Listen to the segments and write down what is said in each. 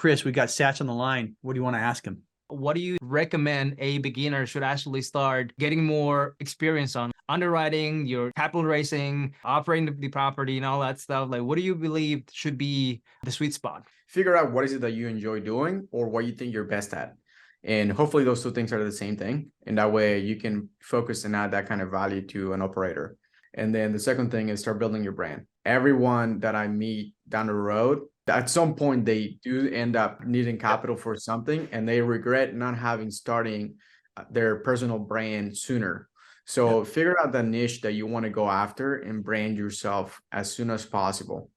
Chris, we got Satch on the line. What do you want to ask him? What do you recommend a beginner should actually start getting more experience on? Underwriting, your capital raising, operating the property and all that stuff. Like, what do you believe should be the sweet spot? Figure out what is it that you enjoy doing or what you think you're best at. And hopefully those two things are the same thing. And that way you can focus and add that kind of value to an operator. And then the second thing is start building your brand. Everyone that I meet down the road, at some point they do end up needing capital for something and they regret not having starting their personal brand sooner. So figure out the niche that you want to go after and brand yourself as soon as possible.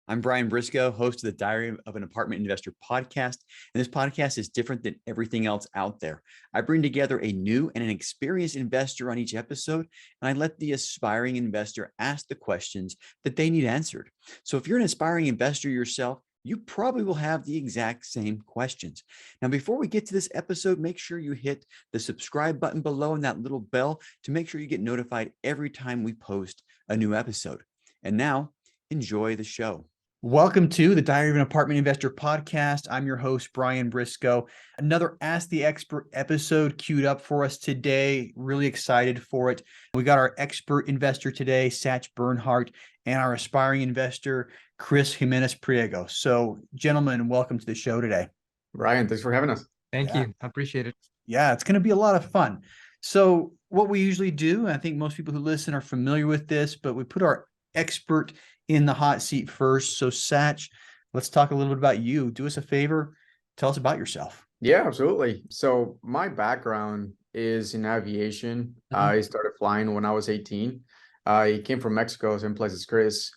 I'm Brian Briscoe, host of the Diary of an Apartment Investor podcast. And this podcast is different than everything else out there. I bring together a new and an experienced investor on each episode, and I let the aspiring investor ask the questions that they need answered. So if you're an aspiring investor yourself, you probably will have the exact same questions. Now, before we get to this episode, make sure you hit the subscribe button below and that little bell to make sure you get notified every time we post a new episode. And now, enjoy the show. Welcome to the Diary of an Apartment Investor podcast. I'm your host, Brian Briscoe. Another Ask the Expert episode queued up for us today. Really excited for it. We got our expert investor today, Satch Bernhardt, and our aspiring investor, Chris Jimenez-Priego. So, gentlemen, welcome to the show today. Brian, thanks for having us. Thank you. I appreciate it. Yeah, it's going to be a lot of fun. So what we usually do, and I think most people who listen are familiar with this, but we put our expert in the hot seat first. So Satch, let's talk a little bit about you. Do us a favor. Tell us about yourself. Yeah, absolutely. So my background is in aviation. I started flying when I was 18. I came from Mexico, same place as Chris,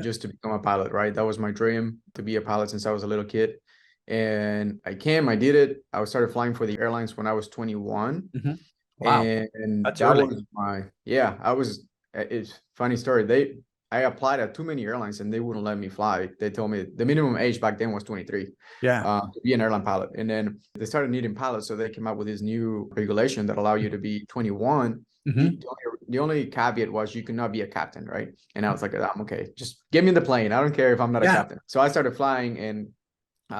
just to become a pilot, right? That was my dream, to be a pilot since I was a little kid. And I did it. I started flying for the airlines when I was 21. Wow. And That's that early. was it's funny story. I applied at too many airlines and they wouldn't let me fly. They told me the minimum age back then was 23 to be an airline pilot. And then they started needing pilots. So they came up with this new regulation that allowed you to be 21. The only caveat was you could not be a captain, right? And I was like, I'm okay. Just get me in the plane. I don't care if I'm not a captain. So I started flying, and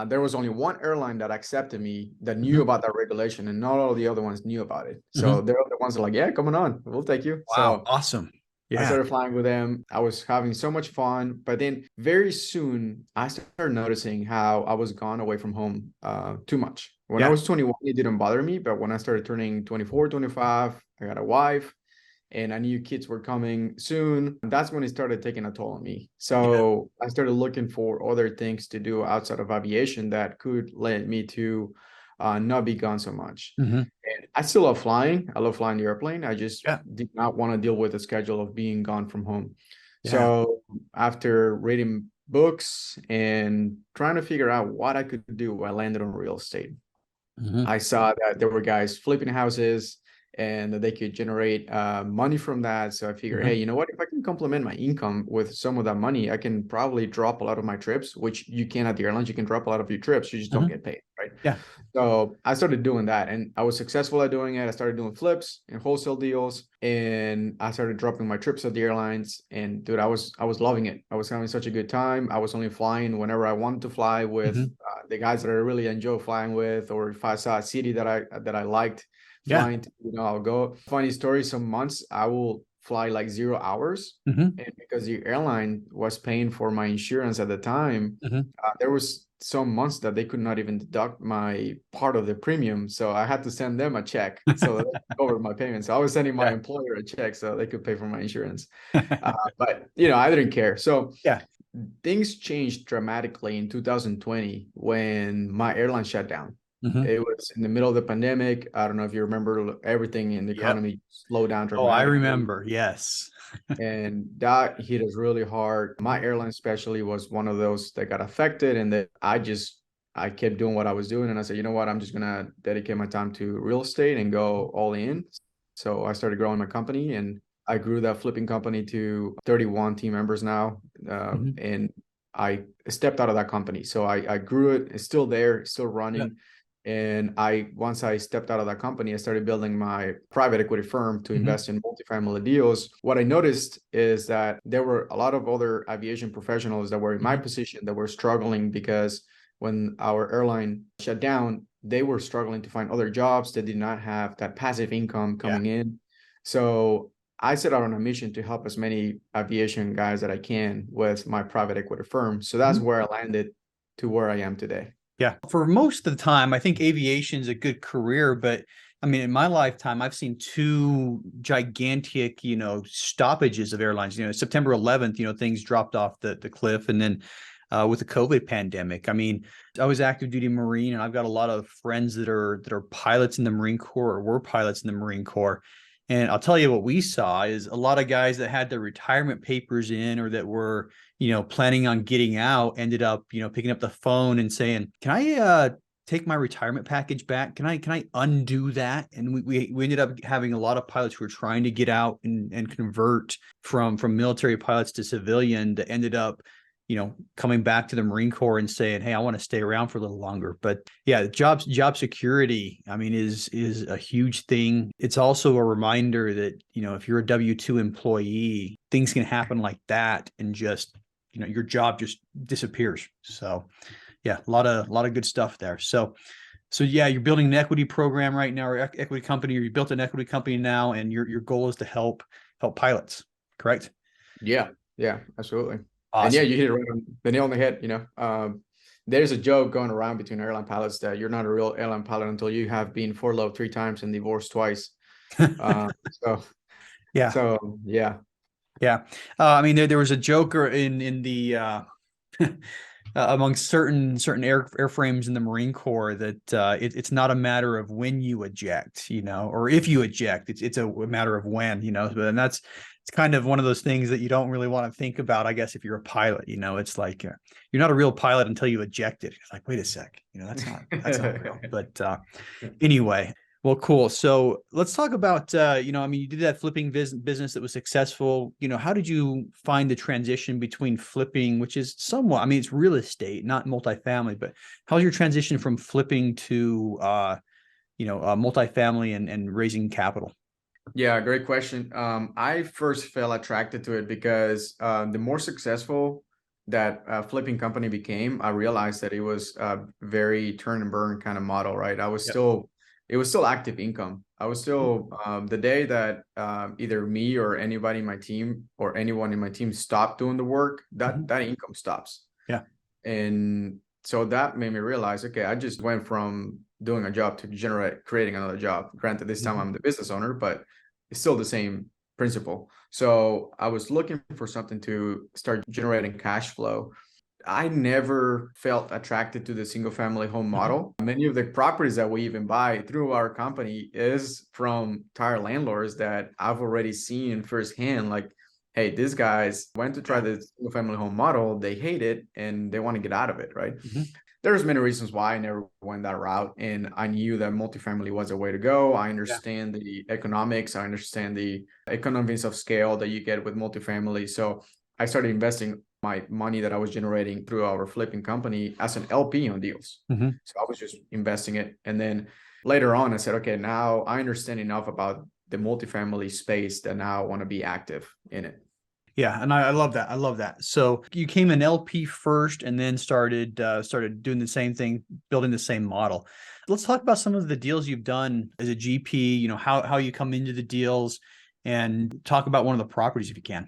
there was only one airline that accepted me that knew about that regulation, and not all the other ones knew about it. So they're the ones that are like, yeah, come on, we'll take you. Wow, So awesome. Yeah. I started flying with them. I was having so much fun. But then very soon, I started noticing how I was gone away from home too much. When I was 21, it didn't bother me. But when I started turning 24, 25, I got a wife and I knew kids were coming soon. That's when it started taking a toll on me. So I started looking for other things to do outside of aviation that could lead me to not be gone so much. And I still love flying. I love flying the airplane. I just did not want to deal with the schedule of being gone from home. So after reading books and trying to figure out what I could do, I landed on real estate. I saw that there were guys flipping houses and that they could generate money from that. So I figured, hey, you know what? If I can complement my income with some of that money, I can probably drop a lot of my trips, which you can at the airlines. You can drop a lot of your trips. You just don't get paid, right? So I started doing that, and I was successful at doing it. I started doing flips and wholesale deals, and I started dropping my trips at the airlines. And dude, I was loving it. I was having such a good time. I was only flying whenever I wanted to fly with the guys that I really enjoy flying with, or if I saw a city that I liked flying to, I'll go. Funny story, some months I will fly like 0 hours, and because the airline was paying for my insurance at the time, there was some months that they could not even deduct my part of the premium, so I had to send them a check so that they could cover my payments. So I was sending my employer a check so they could pay for my insurance. But I didn't care. So things changed dramatically in 2020 when my airline shut down. It was in the middle of the pandemic. I don't know if you remember, everything in the economy slowed down dramatically. Oh, I remember. Yes. And that hit us really hard. My airline especially was one of those that got affected, and that I kept doing what I was doing. And I said, you know what, I'm just going to dedicate my time to real estate and go all in. So I started growing my company, and I grew that flipping company to 31 team members now. And I stepped out of that company. So I grew it. It's still there, still running. And once I stepped out of that company, I started building my private equity firm to invest in multifamily deals. What I noticed is that there were a lot of other aviation professionals that were in my position that were struggling because when our airline shut down, they were struggling to find other jobs. They did not have that passive income coming in. So I set out on a mission to help as many aviation guys that I can with my private equity firm. So that's where I landed to where I am today. Yeah. For most of the time, I think aviation is a good career, but I mean, in my lifetime, I've seen two gigantic, stoppages of airlines. September 11th, things dropped off the cliff. And then with the COVID pandemic, I mean, I was active duty Marine, and I've got a lot of friends that are pilots in the Marine Corps or were pilots in the Marine Corps. And I'll tell you what we saw is a lot of guys that had their retirement papers in or that were, planning on getting out ended up, picking up the phone and saying, can I take my retirement package back? Can I undo that? And we ended up having a lot of pilots who were trying to get out and convert from military pilots to civilian that ended up, coming back to the Marine Corps and saying, hey, I want to stay around for a little longer. But yeah, job security, I mean, is a huge thing. It's also a reminder that, if you're a W-2 employee, things can happen like that and just, your job just disappears. So yeah, a lot of good stuff there. So yeah, you're building an equity program right now, or equity company, or you built an equity company now, and your goal is to help pilots, correct? Yeah, absolutely. Awesome. And yeah, you hit it right on the nail on the head. There's a joke going around between airline pilots that you're not a real airline pilot until you have been furloughed 3 times and divorced twice. So yeah. I mean, there was a joker in the among certain airframes in the Marine Corps that it's not a matter of when you eject, or if you eject, it's a matter of when, and it's kind of one of those things that you don't really want to think about, I guess, if you're a pilot. It's like you're not a real pilot until you eject it. It's like, wait a sec, that's not real. But anyway. Well, cool. So let's talk about, you did that flipping business that was successful. How did you find the transition between flipping, which is somewhat, I mean, it's real estate, not multifamily, but how's your transition from flipping to, multifamily and raising capital? Yeah, great question. I first felt attracted to it because the more successful that flipping company became, I realized that it was a very turn and burn kind of model, right? It was still active income. I was still, the day that either me or anybody in my team or anyone in my team stopped doing the work, that income stops. Yeah. And so that made me realize, okay, I just went from doing a job to creating another job. Granted, this time I'm the business owner, but it's still the same principle. So I was looking for something to start generating cash flow. I never felt attracted to the single family home model. Many of the properties that we even buy through our company is from tire landlords that I've already seen firsthand. Like, hey, these guys went to try the single family home model. They hate it and they want to get out of it, right? There's many reasons why I never went that route. And I knew that multifamily was the way to go. I understand the economics. I understand the economies of scale that you get with multifamily. So I started investing my money that I was generating through our flipping company as an LP on deals. So I was just investing it. And then later on, I said, okay, now I understand enough about the multifamily space that now I want to be active in it. Yeah. And I love that. I love that. So you came an LP first and then started doing the same thing, building the same model. Let's talk about some of the deals you've done as a GP, how you come into the deals, and talk about one of the properties if you can.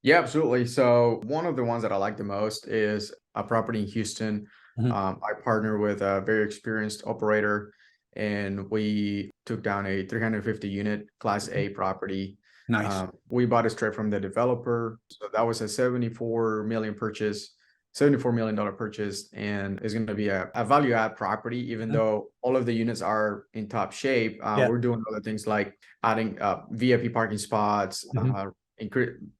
Yeah, absolutely. So one of the ones that I like the most is a property in Houston. I partner with a very experienced operator, and we took down a 350 unit Class A property. Nice. We bought it straight from the developer. So that was a $74 million purchase, $74 million purchase, and it's going to be a value add property, even though all of the units are in top shape. We're doing other things like adding VIP parking spots,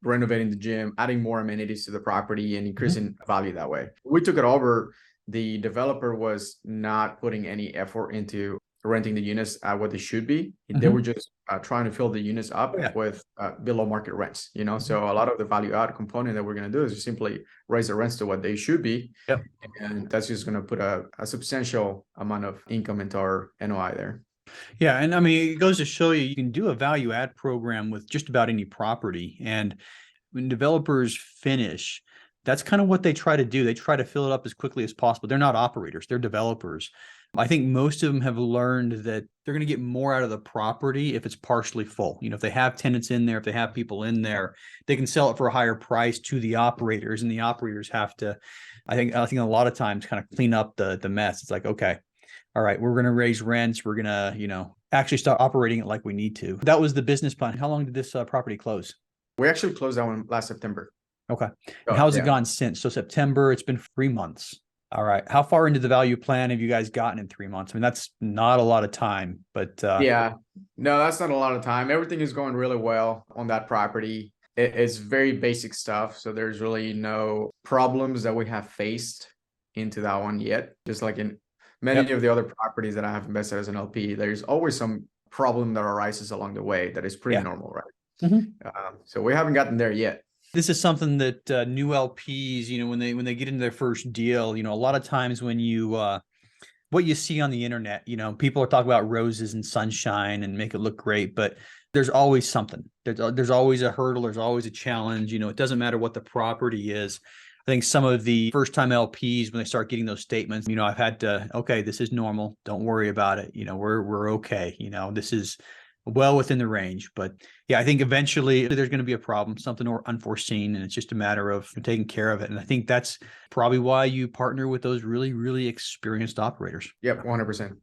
renovating the gym, adding more amenities to the property, and increasing value that way. We took it over. The developer was not putting any effort into renting the units at what they should be. They were just trying to fill the units up with below market rents, So a lot of the value add component that we're going to do is just simply raise the rents to what they should be. And that's just going to put a substantial amount of income into our NOI there. Yeah. And I mean, it goes to show you can do a value add program with just about any property. And when developers finish, That's kind of what they try to do. They try to fill it up as quickly as possible. They're not operators, they're developers. I think most of them have learned that they're going to get more out of the property if it's partially full. If they have tenants in there, if they have people in there, they can sell it for a higher price to the operators, and the operators have to, I think a lot of times, kind of clean up the mess. It's like, okay, all right, we're going to raise rents. We're going to, actually start operating it like we need to. That was the business plan. How long did this property close? We actually closed that one last September. Okay. And how's it gone since? So September, it's been 3 months. All right. How far into the value plan have you guys gotten in 3 months? I mean, that's not a lot of time, but yeah, no, that's not a lot of time. Everything is going really well on that property. It's very basic stuff. So there's really no problems that we have faced into that one yet. Just like in many of the other properties that I have invested as an LP, there's always some problem that arises along the way that is pretty normal, right? So we haven't gotten there yet. This is something that new LPs, when they get into their first deal, a lot of times when you what you see on the internet, people are talking about roses and sunshine and make it look great, but there's always something. There's always a hurdle. There's always a challenge. It doesn't matter what the property is. I think some of the first time LPs, when they start getting those statements, I've had to, okay, this is normal. Don't worry about it. We're okay. This is well within the range. But yeah, I think eventually there's going to be a problem, something unforeseen, and it's just a matter of taking care of it. And I think that's probably why you partner with those really, really experienced operators. Yep, 100%.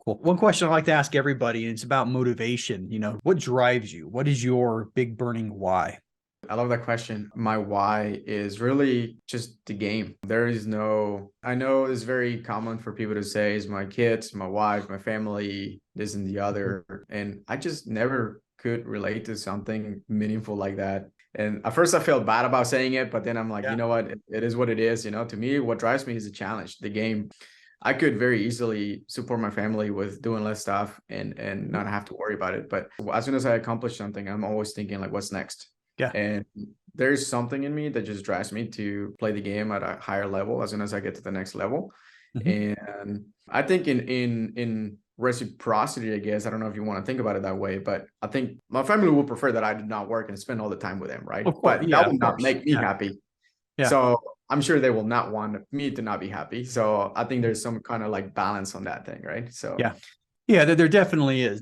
Cool. One question I like to ask everybody, and it's about motivation. What drives you? What is your big burning why? I love that question. My why is really just the game. I know it's very common for people to say, it's my kids, my wife, my family, this and the other. And I just never could relate to something meaningful like that. And at first I felt bad about saying it, but then I'm like, you know what? It is what it is. To me, what drives me is the challenge, the game. I could very easily support my family with doing less stuff and not have to worry about it. But as soon as I accomplish something, I'm always thinking like, what's next? Yeah. And there's something in me that just drives me to play the game at a higher level as soon as I get to the next level. And I think in reciprocity, I guess, I don't know if you want to think about it that way, but I think my family would prefer that I did not work and spend all the time with them, right? But that would not make me happy. Yeah. So I'm sure they will not want me to not be happy. So I think there's some kind of like balance on that thing, right? So yeah, there definitely is.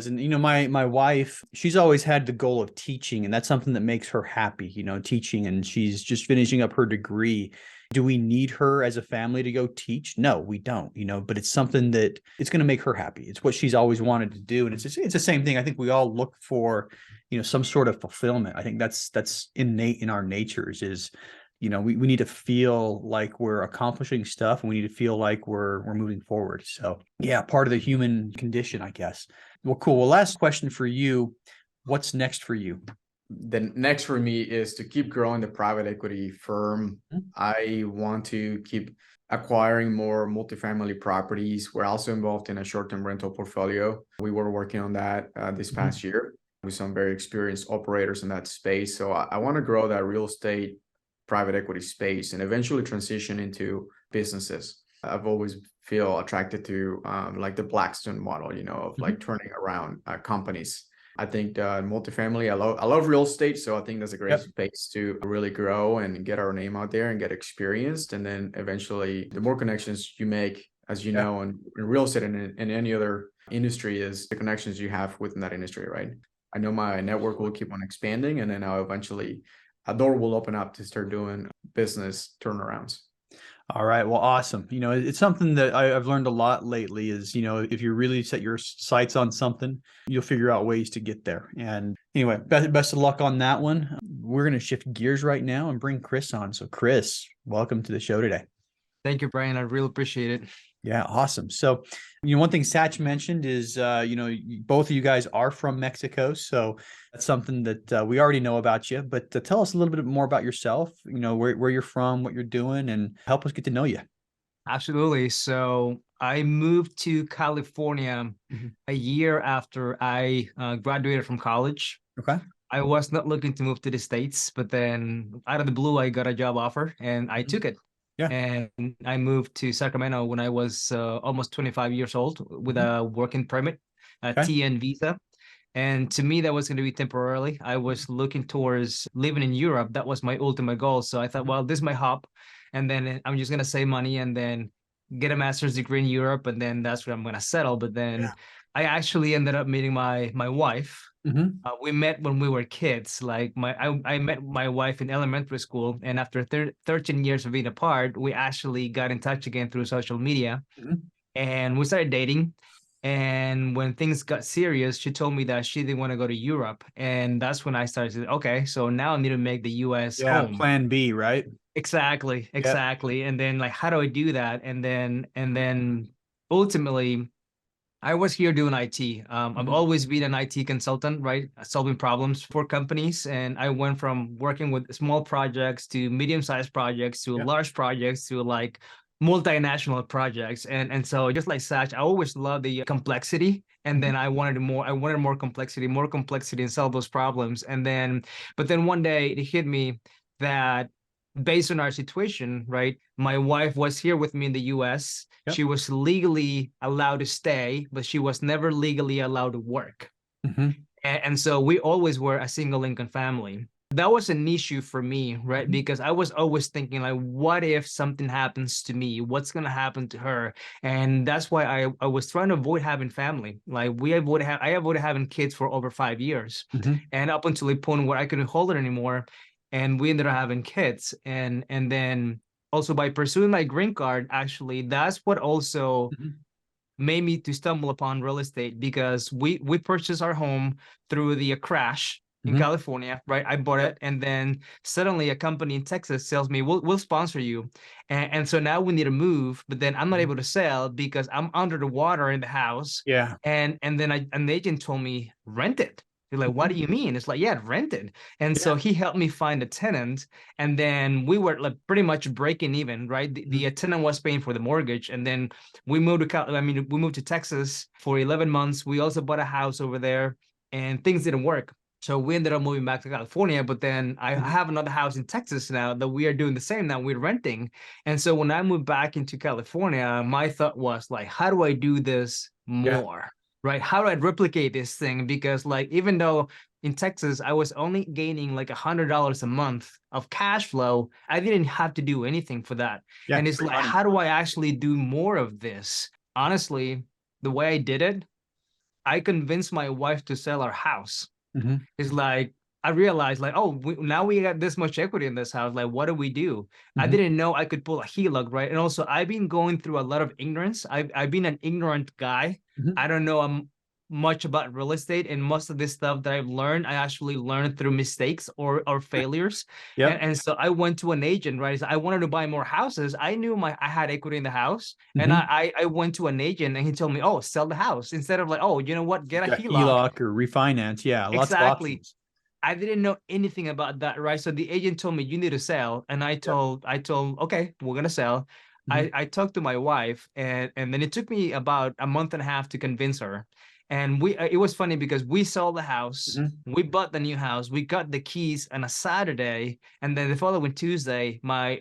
And, my wife, she's always had the goal of teaching, and that's something that makes her happy, teaching, and she's just finishing up her degree. Do we need her as a family to go teach? No, we don't, but it's something that it's going to make her happy. It's what she's always wanted to do. And it's the same thing. I think we all look for, some sort of fulfillment. I think that's innate in our natures is, we need to feel like we're accomplishing stuff, and we need to feel like we're moving forward. So yeah, part of the human condition, I guess. Well, cool. Well, last question for you. What's next for you? The next for me is to keep growing the private equity firm. I want to keep acquiring more multifamily properties. We're also involved in a short-term rental portfolio. We were working on that this past year with some very experienced operators in that space. So I want to grow that real estate private equity space and eventually transition into businesses. I've always feel attracted to like the Blackstone model, of like turning around companies. I think multifamily, I love real estate. So I think that's a great space to really grow and get our name out there and get experienced. And then eventually the more connections you make, as you know, in real estate and in any other industry, is the connections you have within that industry, right? I know my network will keep on expanding, and then I'll eventually a door will open up to start doing business turnarounds. All right. Well, awesome. It's something that I've learned a lot lately is, if you really set your sights on something, you'll figure out ways to get there. And anyway, best of luck on that one. We're going to shift gears right now and bring Chris on. So Chris, welcome to the show today. Thank you, Brian. I really appreciate it. Yeah, awesome. So, one thing Satch mentioned is, both of you guys are from Mexico. So that's something that we already know about you. But tell us a little bit more about yourself, where you're from, what you're doing, and help us get to know you. Absolutely. So I moved to California a year after I graduated from college. Okay. I was not looking to move to the States, but then out of the blue, I got a job offer and I took it. Yeah. And I moved to Sacramento when I was almost 25 years old with a working permit, a TN visa. And to me, that was going to be temporarily. I was looking towards living in Europe. That was my ultimate goal. So I thought, well, this is my hop. And then I'm just going to save money and then get a master's degree in Europe. And then that's where I'm going to settle. But then I actually ended up meeting my wife. We met when we were kids. Like I met my wife in elementary school, and after 13 years of being apart, we actually got in touch again through social media, and we started dating. And when things got serious, she told me that she didn't want to go to Europe, and that's when I started to, okay, so now I need to make the U.S. home. Plan B, right? Exactly. And then like, how do I do that? And then ultimately, I was here doing IT. I've always been an IT consultant, right? Solving problems for companies. And I went from working with small projects to medium-sized projects to large projects to like multinational projects. And so just like Satch, I always loved the complexity. And then I wanted more complexity and solve those problems. But then one day it hit me that based on our situation, right? My wife was here with me in the US. She was legally allowed to stay, but she was never legally allowed to work. And so we always were a single income family. That was an issue for me, right? Because I was always thinking like, what if something happens to me? What's going to happen to her? And that's why I was trying to avoid having family. Like I avoided having kids for over 5 years. And up until the point where I couldn't hold it anymore. And we ended up having kids. And then also by pursuing my green card, actually, that's what also made me to stumble upon real estate, because we purchased our home through the crash in California, right? I bought it, and then suddenly a company in Texas tells me, we'll sponsor you. And so now we need to move, but then I'm not able to sell because I'm under the water in the house. And then an agent told me, rent it. They're like, what do you mean? It's like, rented. And so he helped me find a tenant. And then we were like pretty much breaking even, right? The tenant was paying for the mortgage. And then we moved to Texas for 11 months. We also bought a house over there, and things didn't work. So we ended up moving back to California, but then I have another house in Texas now that we are doing the same now. We're renting. And so when I moved back into California, my thought was like, how do I do this more? Right? How do I replicate this thing? Because like, even though in Texas, I was only gaining like $100 a month of cash flow, I didn't have to do anything for that. And it's like, how do I actually do more of this? Honestly, the way I did it, I convinced my wife to sell our house. It's like, I realized like, now we got this much equity in this house. Like, what do we do? I didn't know I could pull a HELOC, right? And also I've been going through a lot of ignorance. I've been an ignorant guy. I don't know much about real estate, and most of this stuff that I've learned, I actually learned through mistakes or failures. And so I went to an agent, right? So I wanted to buy more houses. I knew I had equity in the house, and I went to an agent, and he told me, sell the house, instead of like, you know what, get a HELOC or refinance. Lots of options. I didn't know anything about that, right? So the agent told me, you need to sell, and I told, okay, we're gonna sell. I talked to my wife, and then it took me about a month and a half to convince her. And it was funny because we sold the house, we bought the new house, we got the keys on a Saturday, and then the following Tuesday, my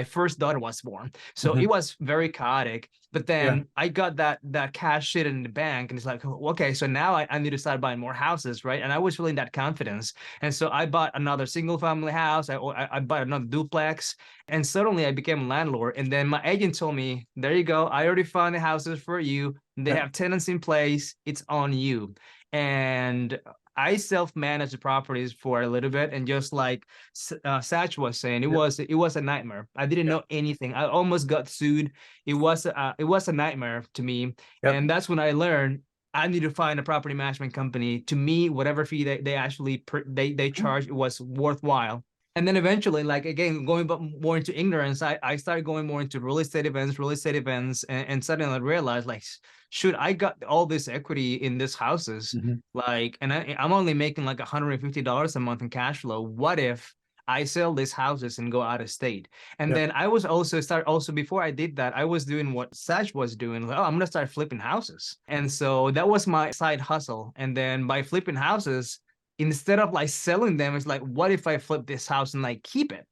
first daughter was born. So it was very chaotic. But then I got that cash shit in the bank, and it's like, okay, so now I need to start buying more houses, right? And I was feeling that confidence. And so I bought another single family house. I bought another duplex, and suddenly I became a landlord. And then my agent told me, there you go, I already found the houses for you. They have tenants in place. It's on you. And I self-managed the properties for a little bit, and just like Satch was saying, it was a nightmare. I didn't know anything. I almost got sued. It was a nightmare to me, and that's when I learned I need to find a property management company. To me, whatever fee they actually they charge, it was worthwhile. And then eventually, like, again, going more into ignorance, I started going more into real estate events, and suddenly I realized, like, shoot, I got all this equity in these houses, like, and I'm only making like $150 a month in cash flow. What if I sell these houses and go out of state? And then I was also before I did that, I was doing what Satch was doing. Like, I'm gonna start flipping houses. And so that was my side hustle. And then by flipping houses, instead of like selling them, it's like, what if I flip this house and like keep it?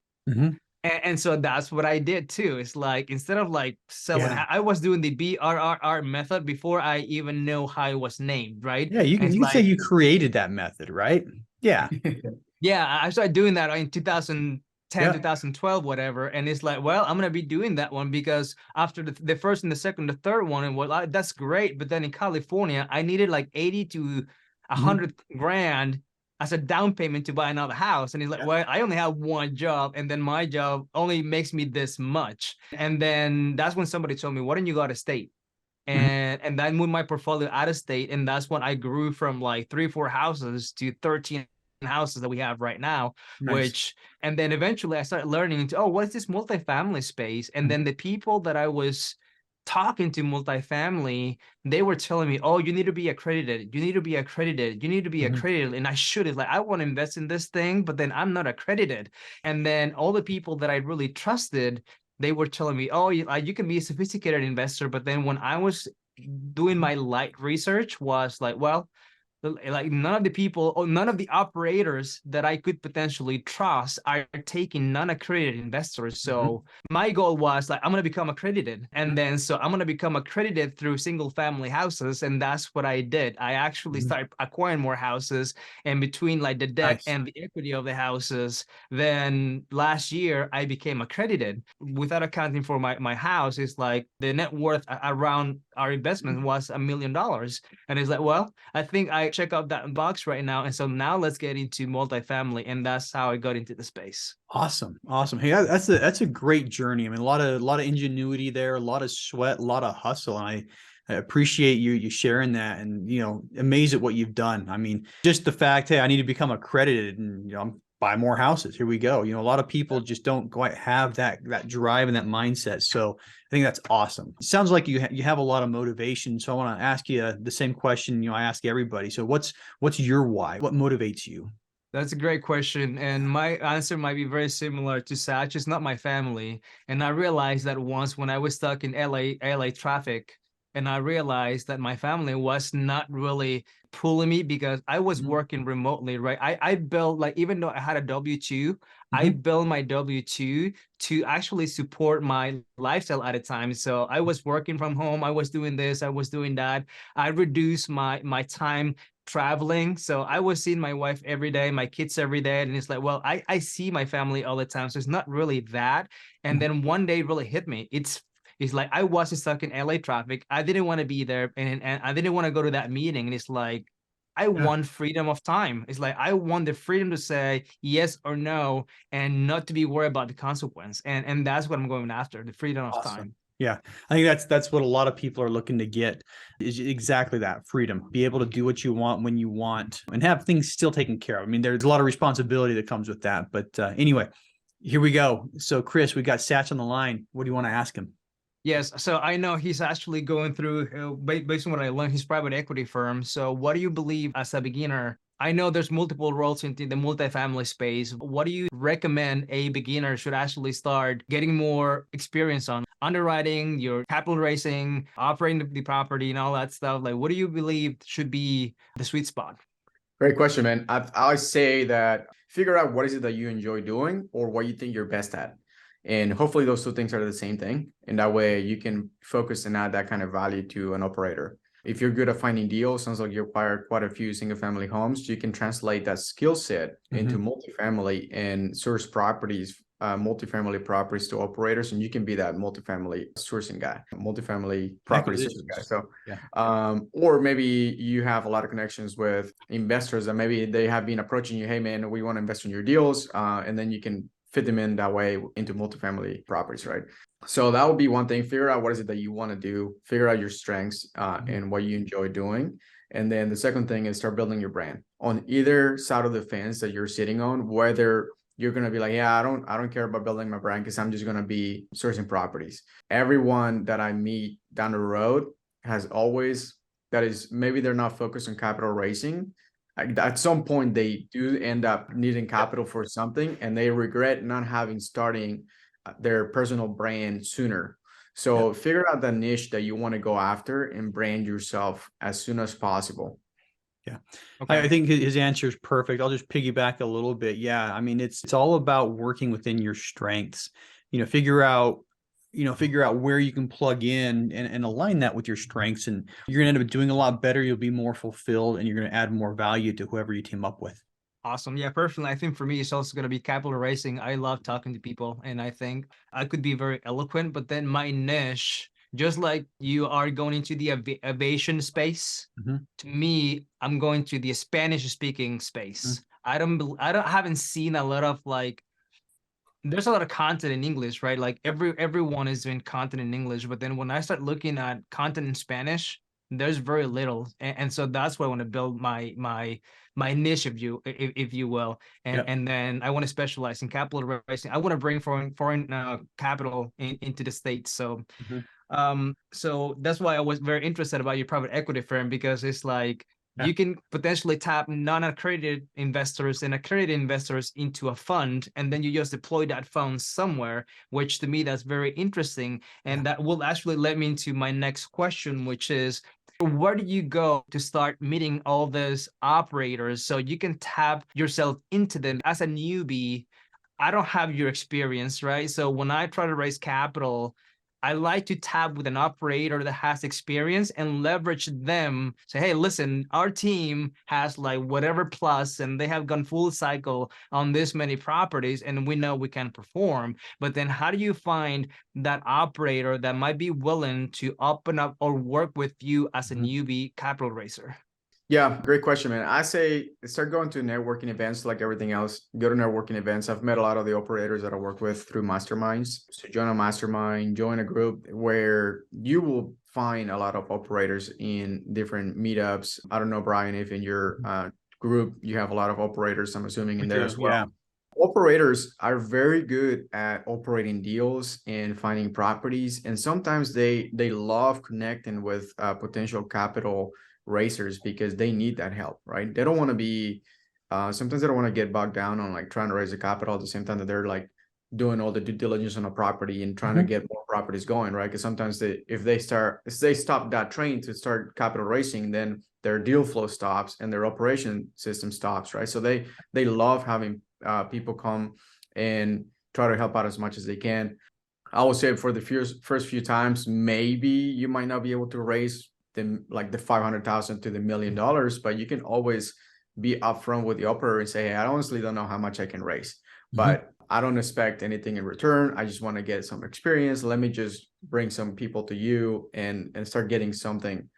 And so that's what I did too. It's like instead of like selling, Yeah. I was doing the BRRR method before I even know how it was named, right? Yeah. And it's You can say like, you created that method, right? Yeah. yeah, I started doing that in 2010, Yeah. 2012, whatever. And it's like, well, I'm gonna be doing that one because after the first and the second, the third one, and well, that's great. But then in California, I needed like 80 to Mhm. 100 grand as a down payment to buy another house. And he's like, Yeah. well, I only have one job, and then my job only makes me this much. And then that's when somebody told me, why don't you go out of state? Mhm. And that moved my portfolio out of state, and that's when I grew from like 3 or 4 houses to 13 houses that we have right now. Nice. Which, and then eventually I started learning into, oh, what is this multifamily space? And Mhm. then the people that I was talking to multifamily, they were telling me, oh, you need to be accredited, you need to be accredited, you need to be Mhm. accredited. And I should, it's like, I want to invest in this thing, but then I'm not accredited. And then all the people that I really trusted, they were telling me, oh, you can be a sophisticated investor. But then when I was doing my light research, was like, well, like none of the people or none of the operators that I could potentially trust are taking non-accredited investors. Mhm. So my goal was like, I'm going to become accredited. And Mhm. then so I'm going to become accredited through single family houses. And that's what I did. I actually Mhm. started acquiring more houses, and between like the debt Nice. and the equity of the houses, then last year I became accredited. Without accounting for my house, is like the net worth around our investment was $1 million. And it's like, well, I think I check out that box right now. And so now let's get into multifamily. And that's how I got into the space. Awesome. Awesome. Hey, that's a great journey. I mean, a lot of ingenuity there, a lot of sweat, a lot of hustle. And I appreciate you sharing that, and amazed at what you've done. I mean, just the fact, hey, I need to become accredited, and I'm buy more houses. Here we go. A lot of people just don't quite have that drive and that mindset. So I think that's awesome. It sounds like you have a lot of motivation. So I want to ask you the same question I ask everybody. So what's your why? What motivates you? That's a great question. And my answer might be very similar to Satch. It's not my family. And I realized that once when I was stuck in LA traffic, and I realized that my family was not really pulling me because I was Mhm. working remotely, right? I built, like, even though I had a W-2, I Mhm. built my W-2 to actually support my lifestyle at a time. So I was working from home. I was doing this, I was doing that. I reduced my time traveling. So I was seeing my wife every day, my kids every day. And it's like, well, I see my family all the time. So it's not really that. And then one day it really hit me. It's like I was stuck in LA traffic. I didn't want to be there, and I didn't want to go to that meeting. And it's like, I Yeah. want freedom of time. It's like I want the freedom to say yes or no and not to be worried about the consequence. And that's what I'm going after, the freedom of Awesome. time. Yeah. I think that's what a lot of people are looking to get, is exactly that freedom, be able to do what you want when you want and have things still taken care of. I mean, there's a lot of responsibility that comes with that. But anyway, here we go. So Chris, we got Satch on the line. What do you want to ask him? Yes, so I know he's actually going through, based on what I learned, his private equity firm. So, what do you believe as a beginner? I know there's multiple roles in the multifamily space. What do you recommend a beginner should actually start getting more experience on underwriting, your capital raising, operating the property, and all that stuff? Like, what do you believe should be the sweet spot? Great question, man. I always say that figure out what is it that you enjoy doing or what you think you're best at. And hopefully those two things are the same thing. And that way you can focus and add that kind of value to an operator. If you're good at finding deals, sounds like you acquired quite a few single family homes, you can translate that skill set into Mhm. multifamily and source properties, multifamily properties to operators, and you can be that multifamily sourcing guy, multifamily property sourcing guy. Acquisitions. So Yeah. or maybe you have a lot of connections with investors that maybe they have been approaching you, hey man, we want to invest in your deals, and then you can fit them in that way into multifamily properties, right? So that would be one thing. Figure out what is it that you want to do, figure out your strengths and what you enjoy doing. And then the second thing is start building your brand on either side of the fence that you're sitting on, whether you're going to be like, yeah, I don't care about building my brand because I'm just going to be sourcing properties. Everyone that I meet down the road has always, that is, maybe they're not focused on capital raising. At some point they do end up needing capital for something and they regret not having starting their personal brand sooner. Yeah. So figure out the niche that you want to go after and brand yourself as soon as possible. Yeah. Okay. I think his answer is perfect. I'll just piggyback a little bit. Yeah. I mean, it's all about working within your strengths, figure out where you can plug in and align that with your strengths. And you're going to end up doing a lot better. You'll be more fulfilled and you're going to add more value to whoever you team up with. Awesome. Yeah, personally, I think for me, it's also going to be capital raising. I love talking to people, and I think I could be very eloquent, but then my niche, just like you are going into the aviation space, Mhm. to me, I'm going to the Spanish speaking space. I haven't seen a lot of like, there's a lot of content in English, right? Like everyone is doing content in English, but then when I start looking at content in Spanish, there's very little, and so that's why I want to build my niche, if you will, and Yep. and then I want to specialize in capital raising. I want to bring foreign capital into the States. So Mhm. so that's why I was very interested about your private equity firm, because it's like Yeah. you can potentially tap non-accredited investors and accredited investors into a fund, and then you just deploy that fund somewhere, which to me, that's very interesting. And that will actually lead me into my next question, which is, where do you go to start meeting all those operators so you can tap yourself into them as a newbie? I don't have your experience, right? So when I try to raise capital, I like to tap with an operator that has experience and leverage them. Say, hey, listen, our team has like whatever plus, and they have gone full cycle on this many properties, and we know we can perform. But then how do you find that operator that might be willing to open up or work with you as a newbie capital raiser? Yeah, great question, man. I say start going to networking events like everything else. Go to networking events. I've met a lot of the operators that I work with through masterminds. So join a mastermind, join a group where you will find a lot of operators in different meetups. I don't know, Brian, if in your group you have a lot of operators, I'm assuming in there as well. Yeah. Operators are very good at operating deals and finding properties. And sometimes they love connecting with potential capital racers because they need that help, right? They don't want to be sometimes they don't want to get bogged down on like trying to raise the capital at the same time that they're like doing all the due diligence on a property and trying to get more properties going, right? Because sometimes if they stop that train to start capital raising, then their deal flow stops and their operation system stops, right? So they love having people come and try to help out as much as they can. I would say for the first few times, maybe you might not be able to raise the 500,000 to the $1 million, but you can always be upfront with the operator and say, hey, I honestly don't know how much I can raise, but I don't expect anything in return. I just want to get some experience. Let me just bring some people to you and start getting something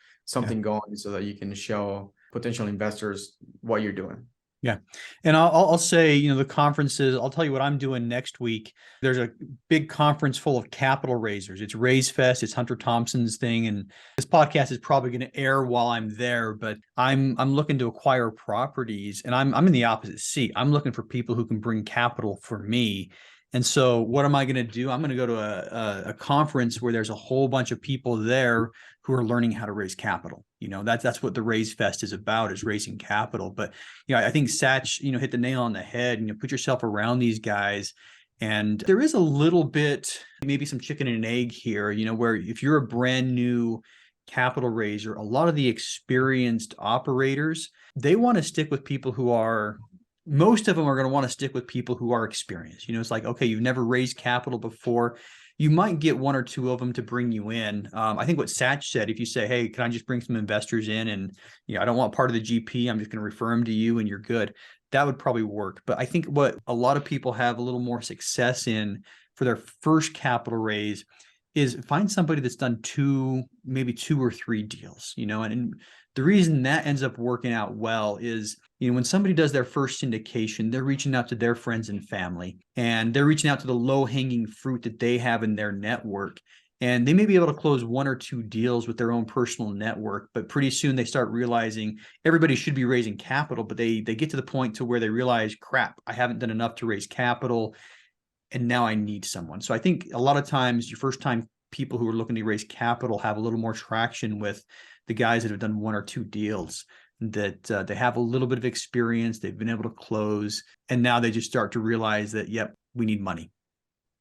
going so that you can show potential investors what you're doing. Yeah. And I'll say, the conferences, I'll tell you what I'm doing next week. There's a big conference full of capital raisers. It's Raise Fest. It's Hunter Thompson's thing. And this podcast is probably going to air while I'm there, but I'm looking to acquire properties, and I'm in the opposite seat. I'm looking for people who can bring capital for me. And so what am I going to do? I'm going to go to a conference where there's a whole bunch of people there who are learning how to raise capital. That's what the Raise Fest is about, is raising capital. But, I think Satch, hit the nail on the head. Put yourself around these guys. And there is a little bit, maybe some chicken and an egg here, where if you're a brand new capital raiser, a lot of the experienced operators, they want to stick with people who are, most of them are going to want to stick with people who are experienced. It's like, okay, you've never raised capital before. You might get one or two of them to bring you in. I think what Satch said, if you say, hey, can I just bring some investors in, and I don't want part of the GP, I'm just going to refer them to you and you're good, that would probably work. But I think what a lot of people have a little more success in for their first capital raise is find somebody that's done maybe two or three deals, and the reason that ends up working out well is, when somebody does their first syndication, they're reaching out to their friends and family, and they're reaching out to the low-hanging fruit that they have in their network. And they may be able to close one or two deals with their own personal network, but pretty soon they start realizing everybody should be raising capital, but they get to the point to where they realize, crap, I haven't done enough to raise capital, and now I need someone. So I think a lot of times your first time people who are looking to raise capital have a little more traction with the guys that have done one or two deals, that they have a little bit of experience, they've been able to close, and now they just start to realize that, yep, we need money.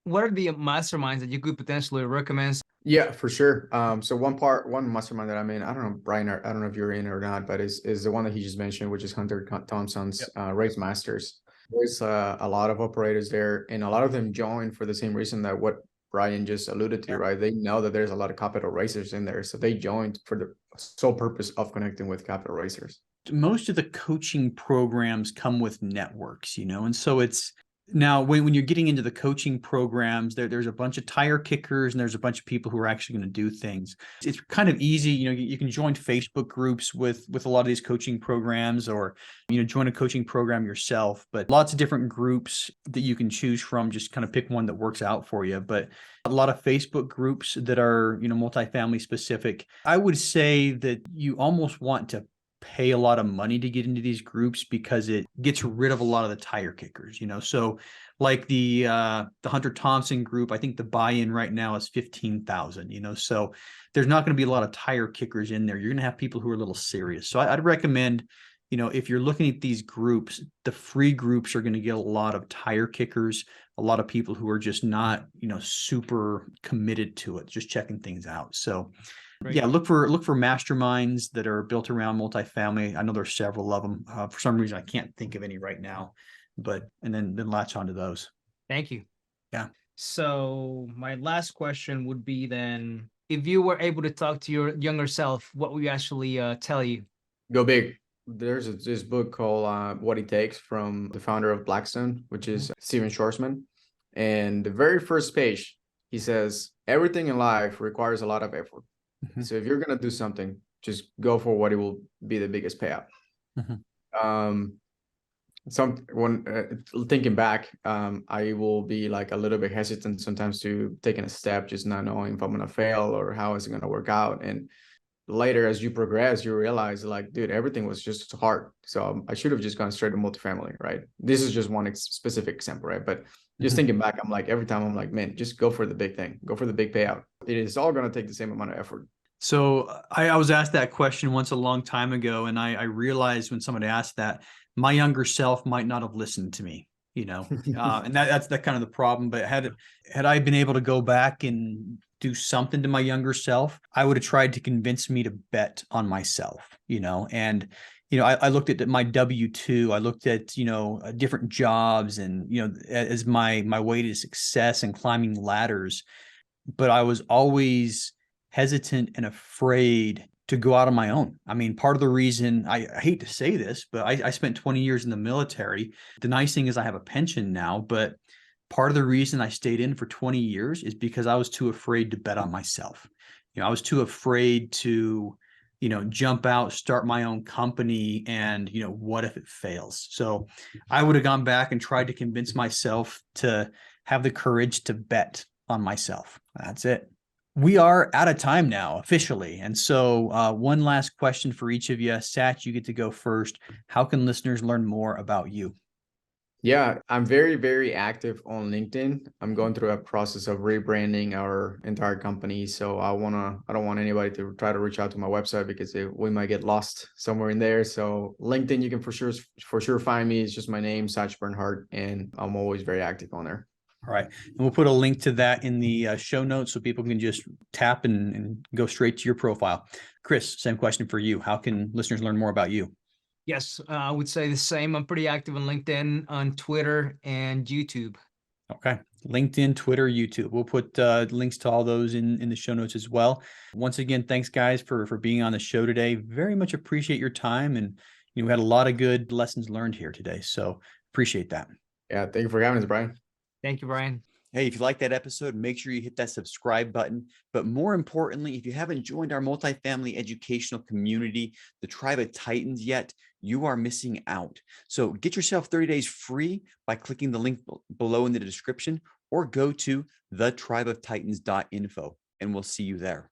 What are the masterminds that you could potentially recommend? Yeah, for sure. So one mastermind that I'm in, I don't know, Brian, I don't know if you're in or not, but is the one that he just mentioned, which is Hunter Thompson's Race Masters. There's a lot of operators there, and a lot of them join for the same reason that what Brian just alluded to, right? They know that there's a lot of capital racers in there, so they joined for the sole purpose of connecting with capital racers. Most of the coaching programs come with networks, and so it's now when you're getting into the coaching programs, there's a bunch of tire kickers and there's a bunch of people who are actually going to do things. It's kind of easy, you can join Facebook groups with a lot of these coaching programs, or join a coaching program yourself, but lots of different groups that you can choose from. Just kind of pick one that works out for you. But a lot of Facebook groups that are multifamily specific. I would say that you almost want to pay a lot of money to get into these groups because it gets rid of a lot of the tire kickers, so like the Hunter Thompson group, I think the buy-in right now is 15,000, so there's not going to be a lot of tire kickers in there. You're going to have people who are a little serious. So I'd recommend, if you're looking at these groups, the free groups are going to get a lot of tire kickers, a lot of people who are just not, super committed to it, just checking things out. So right. Yeah, look for masterminds that are built around multifamily. I know there's several of them. For some reason, I can't think of any right now, and then latch onto those. Thank you. Yeah. So my last question would be then, if you were able to talk to your younger self, what would you actually tell you? Go big. There's this book called What It Takes from the founder of Blackstone, which is Steven Schwarzman. And the very first page, he says, everything in life requires a lot of effort. Mm-hmm. So if you're going to do something, just go for what it will be the biggest payout. Mm-hmm. Thinking back, I will be like a little bit hesitant sometimes to taking a step, just not knowing if I'm going to fail or how it's going to work out. And later, as you progress, you realize like, dude, everything was just hard. So I should have just gone straight to multifamily, right? This is just one specific example, right? But just thinking back, I'm like, every time I'm like, man, just go for the big thing, go for the big payout. It is all going to take the same amount of effort. So I was asked that question once a long time ago, and I realized when somebody asked that, my younger self might not have listened to me, and that's kind of the problem. But had I been able to go back and do something to my younger self, I would have tried to convince me to bet on myself, and I looked at my W-2, I looked at, different jobs and, as my way to success and climbing ladders, but I was always hesitant and afraid to go out on my own. I mean, part of the reason, I hate to say this, but I spent 20 years in the military. The nice thing is I have a pension now, but part of the reason I stayed in for 20 years is because I was too afraid to bet on myself. I was too afraid to, jump out, start my own company, and, what if it fails? So I would have gone back and tried to convince myself to have the courage to bet on myself. That's it. We are out of time now, officially. And so one last question for each of you. Satch, you get to go first. How can listeners learn more about you? Yeah, I'm very, very active on LinkedIn. I'm going through a process of rebranding our entire company. So I don't want anybody to try to reach out to my website because we might get lost somewhere in there. So LinkedIn, you can for sure find me. It's just my name, Satch Bernhardt, and I'm always very active on there. All right. And we'll put a link to that in the show notes so people can just tap and go straight to your profile. Chris, same question for you. How can listeners learn more about you? Yes, I would say the same. I'm pretty active on LinkedIn, on Twitter, and YouTube. Okay. LinkedIn, Twitter, YouTube. We'll put links to all those in the show notes as well. Once again, thanks guys for being on the show today. Very much appreciate your time. And we had a lot of good lessons learned here today. So appreciate that. Yeah. Thank you for having us, Brian. Thank you, Brian. Hey, if you like that episode, make sure you hit that subscribe button. But more importantly, if you haven't joined our multifamily educational community, the Tribe of Titans yet, you are missing out. So get yourself 30 days free by clicking the link below in the description, or go to thetribeoftitans.info, and we'll see you there.